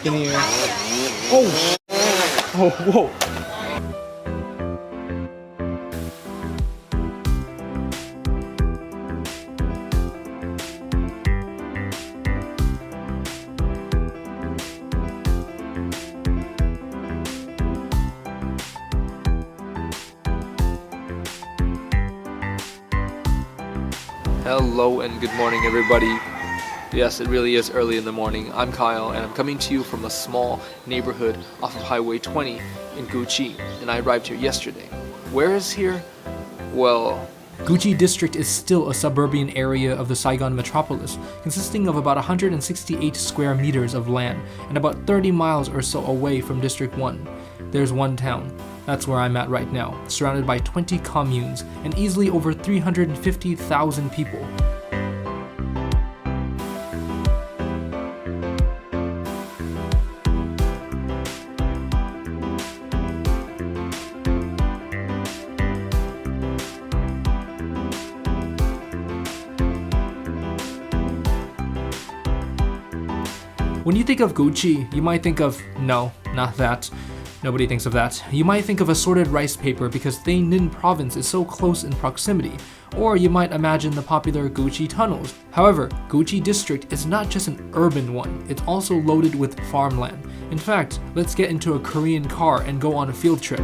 in here. Oh! Oh, whoa! Hello and good morning, everybody. Yes, it really is early in the morning. I'm Kyle and I'm coming to you from a small neighborhood off of Highway 20 in Gucci, and I arrived here yesterday. Where is here? Well, Gucci District is still a suburban area of the Saigon metropolis, consisting of about 168 square meters of land and about 30 miles or so away from District 1. There's one town. That's where I'm at right now, surrounded by 20 communes and easily over 350,000 people. When you think of Gucci, you might think of, no, not that. Nobody thinks of that. You might think of assorted rice paper because Tây Ninh province is so close in proximity, or you might imagine the popular Gucci tunnels. However, Gucci District is not just an urban one, it's also loaded with farmland. In fact, let's get into a Korean car and go on a field trip.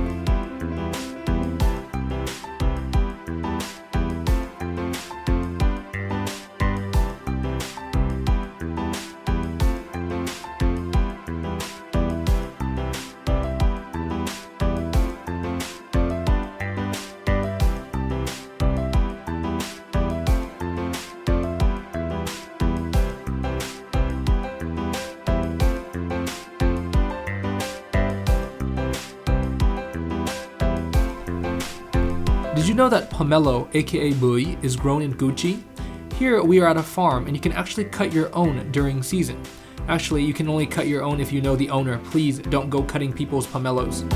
Did you know that pomelo, aka bui, is grown in Gucci? Here we are at a farm and you can actually cut your own during season. Actually, you can only cut your own if you know the owner. Please don't go cutting people's pomelos.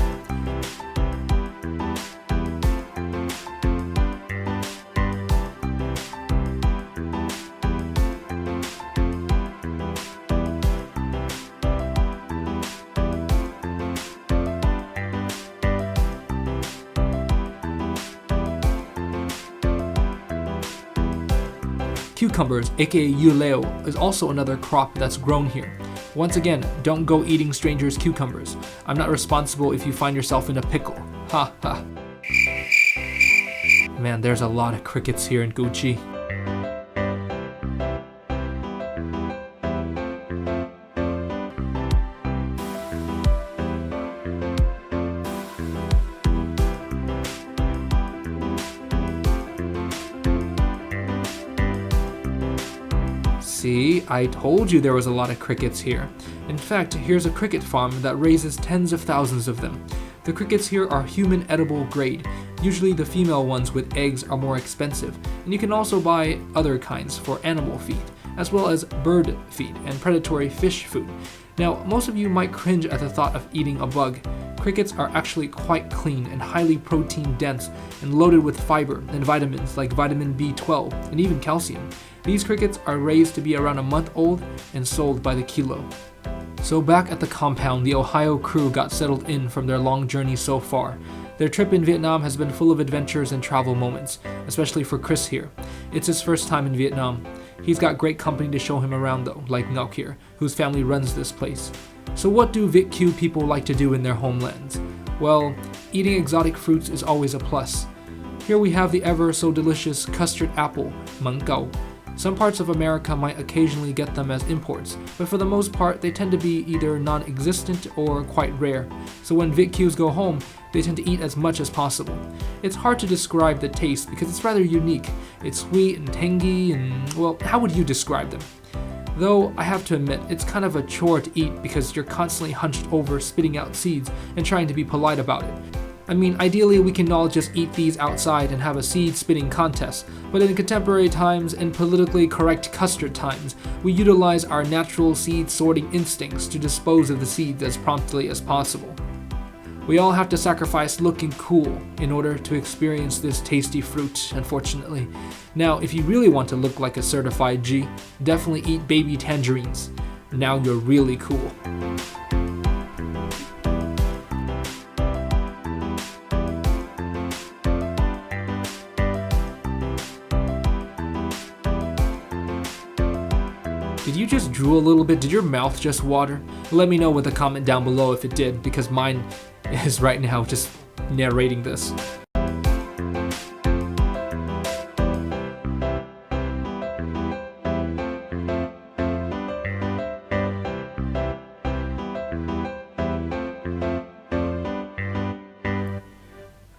Cucumbers, aka yuleo, is also another crop that's grown here. Once again, don't go eating strangers' cucumbers. I'm not responsible if you find yourself in a pickle. Ha ha. Man, there's a lot of crickets here in Gucci. See, I told you there was a lot of crickets here. In fact, here's a cricket farm that raises tens of thousands of them. The crickets here are human edible grade. Usually the female ones with eggs are more expensive, and you can also buy other kinds for animal feed, as well as bird feed and predatory fish food. Now, most of you might cringe at the thought of eating a bug. Crickets are actually quite clean and highly protein dense and loaded with fiber and vitamins like vitamin B12 and even calcium. These crickets are raised to be around a month old and sold by the kilo. So back at the compound, the Ohio crew got settled in from their long journey so far. Their trip in Vietnam has been full of adventures and travel moments, especially for Chris here. It's his first time in Vietnam. He's got great company to show him around though, like Ngọc here, whose family runs this place. So what do VIET KIEU people like to do in their homelands? Well, eating exotic fruits is always a plus. Here we have the ever so delicious custard apple, măng cau. Some parts of America might occasionally get them as imports, but for the most part they tend to be either non-existent or quite rare. So when VIET KIEUs go home, they tend to eat as much as possible. It's hard to describe the taste because it's rather unique. It's sweet and tangy and, well, how would you describe them? Though, I have to admit, it's kind of a chore to eat because you're constantly hunched over spitting out seeds and trying to be polite about it. I mean, ideally we can all just eat these outside and have a seed spitting contest, but in contemporary times and politically correct custard times, we utilize our natural seed sorting instincts to dispose of the seeds as promptly as possible. We all have to sacrifice looking cool in order to experience this tasty fruit, unfortunately. Now, if you really want to look like a certified G, definitely eat baby tangerines. Now you're really cool. Did you just drool a little bit? Did your mouth just water? Let me know with a comment down below if it did, because mine is right now just narrating this.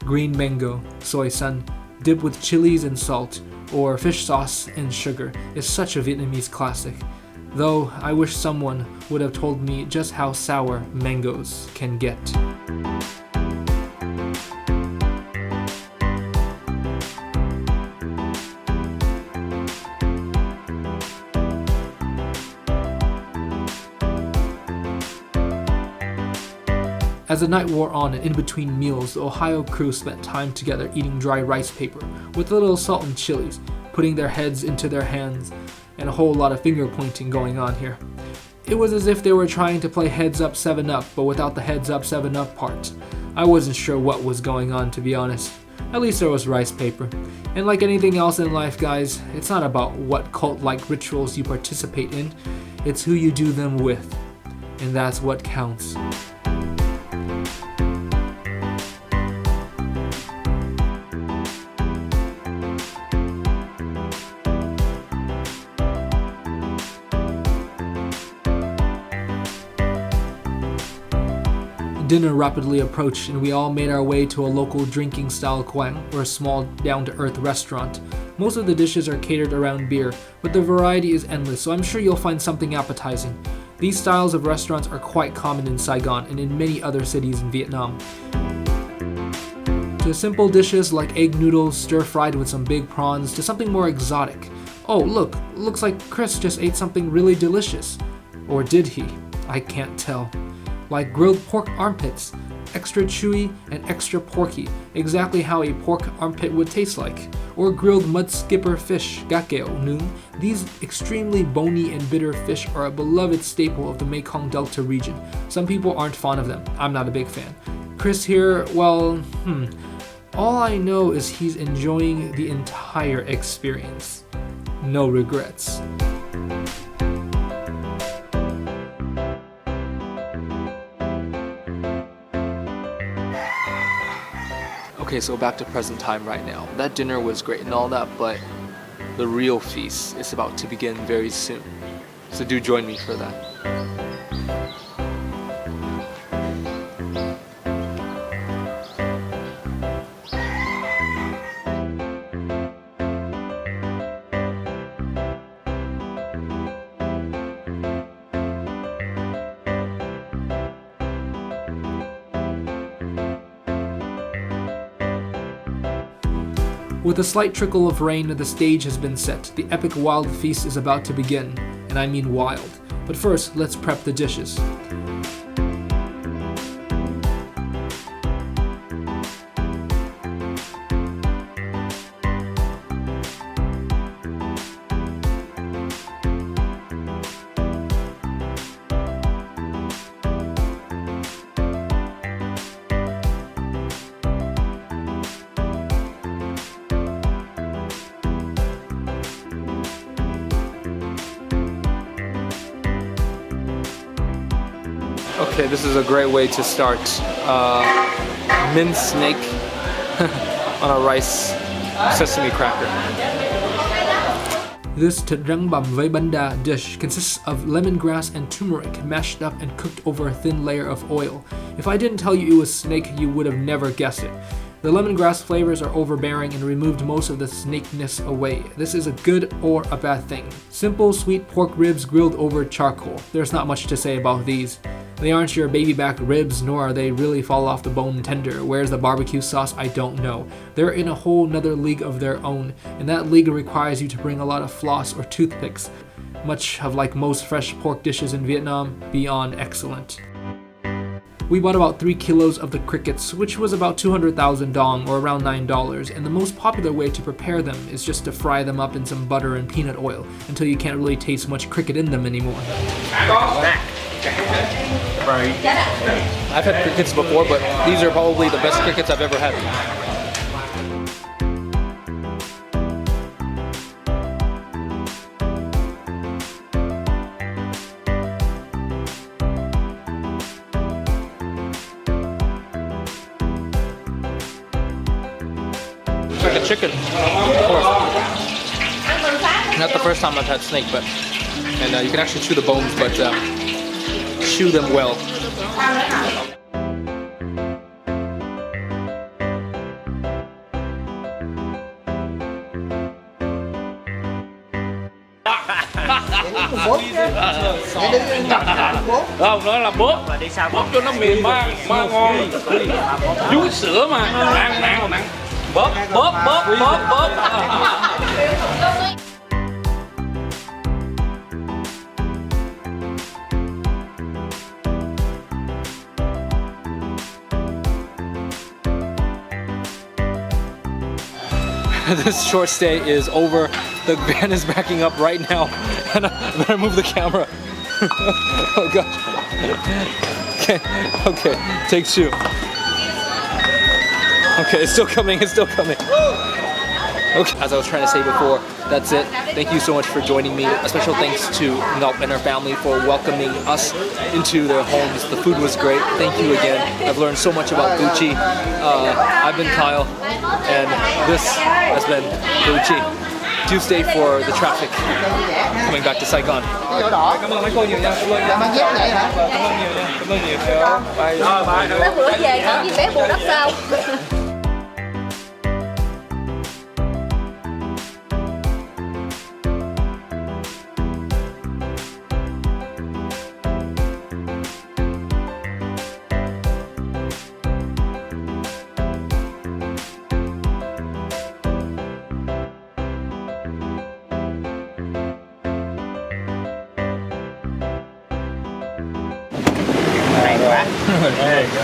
Green mango, soy sun, dipped with chilies and salt, or fish sauce and sugar, is such a Vietnamese classic. Though I wish someone would have told me just how sour mangoes can get. As the night wore on and in between meals, the Ohio crew spent time together eating dry rice paper with a little salt and chilies, putting their heads into their hands, and a whole lot of finger pointing going on here. It was as if they were trying to play Heads Up 7 Up, but without the Heads Up 7 Up part. I wasn't sure what was going on, to be honest. At least there was rice paper. And like anything else in life, guys, it's not about what cult-like rituals you participate in, it's who you do them with. And that's what counts. Dinner rapidly approached, and we all made our way to a local drinking-style quang, or a small, down-to-earth restaurant. Most of the dishes are catered around beer, but the variety is endless, so I'm sure you'll find something appetizing. These styles of restaurants are quite common in Saigon and in many other cities in Vietnam. To simple dishes like egg noodles stir-fried with some big prawns, to something more exotic. Oh, look, looks like Chris just ate something really delicious. Or did he? I can't tell. Like grilled pork armpits, extra chewy and extra porky, exactly how a pork armpit would taste like. Or grilled mud skipper fish, gakeo noon. These extremely bony and bitter fish are a beloved staple of the Mekong Delta region. Some people aren't fond of them. I'm not a big fan. Chris here, well, all I know is he's enjoying the entire experience. No regrets. Okay, so back to present time right now. That dinner was great and all that, but the real feast is about to begin very soon. So do join me for that. With a slight trickle of rain, the stage has been set. The epic wild feast is about to begin, and I mean wild. But first, let's prep the dishes. Okay, this is a great way to start. Minced snake on a rice sesame cracker. This Trang Bam Vây Bánh Đa dish consists of lemongrass and turmeric mashed up and cooked over a thin layer of oil. If I didn't tell you it was snake, you would have never guessed it. The lemongrass flavors are overbearing and removed most of the snakeness away. This is a good or a bad thing. Simple sweet pork ribs grilled over charcoal. There's not much to say about these. They aren't your baby back ribs, nor are they really fall off the bone tender. Where's the barbecue sauce? I don't know. They're in a whole nother league of their own, and that league requires you to bring a lot of floss or toothpicks. Much of like most fresh pork dishes in Vietnam, beyond excellent. We bought about 3 kilos of the crickets, which was about 200,000 dong, or around $9, and the most popular way to prepare them is just to fry them up in some butter and peanut oil until you can't really taste much cricket in them anymore. I've had crickets before, but these are probably the best crickets I've ever had. It's like a chicken, of course. Not the first time I've had snake, but you can actually chew the bones, but chew them well. Không, nó là bóp cho nó mềm mà ngon. Vú sữa mà, ăn. Bóp. This short stay is over. The van is backing up right now, and I better move the camera. Oh gosh. Okay, take 2. Okay, it's still coming. Okay, as I was trying to say before, that's it. Thank you so much for joining me. A special thanks to Ngọc and her family for welcoming us into their homes. The food was great. Thank you again. I've learned so much about Gucci. I've been Kyle, and this has been Gucci. Tuesday for the traffic coming back to Saigon. Tới bữa về ngỡ như bé bù đắp sao.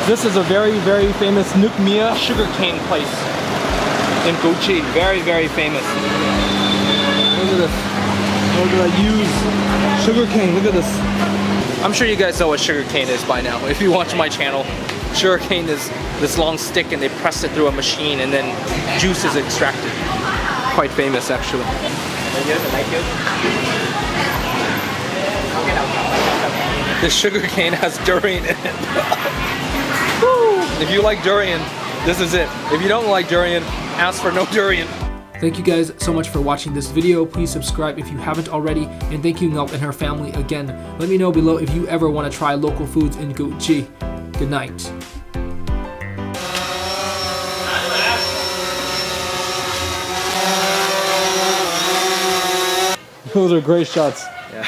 This is a very, very famous Nuc Mia sugarcane place in Gucci. Very, very famous. Look at this. Look at that used sugarcane. Look at this. I'm sure you guys know what sugarcane is by now. If you watch my channel, sugarcane is this long stick and they press it through a machine and then juice is extracted. Quite famous actually. This sugarcane has durian in it. If you like durian, this is it. If you don't like durian, ask for no durian. Thank you guys so much for watching this video. Please subscribe if you haven't already, and thank you Ngọc and her family again. Let me know below if you ever want to try local foods in Gucci. Good night. Those are great shots. Yeah.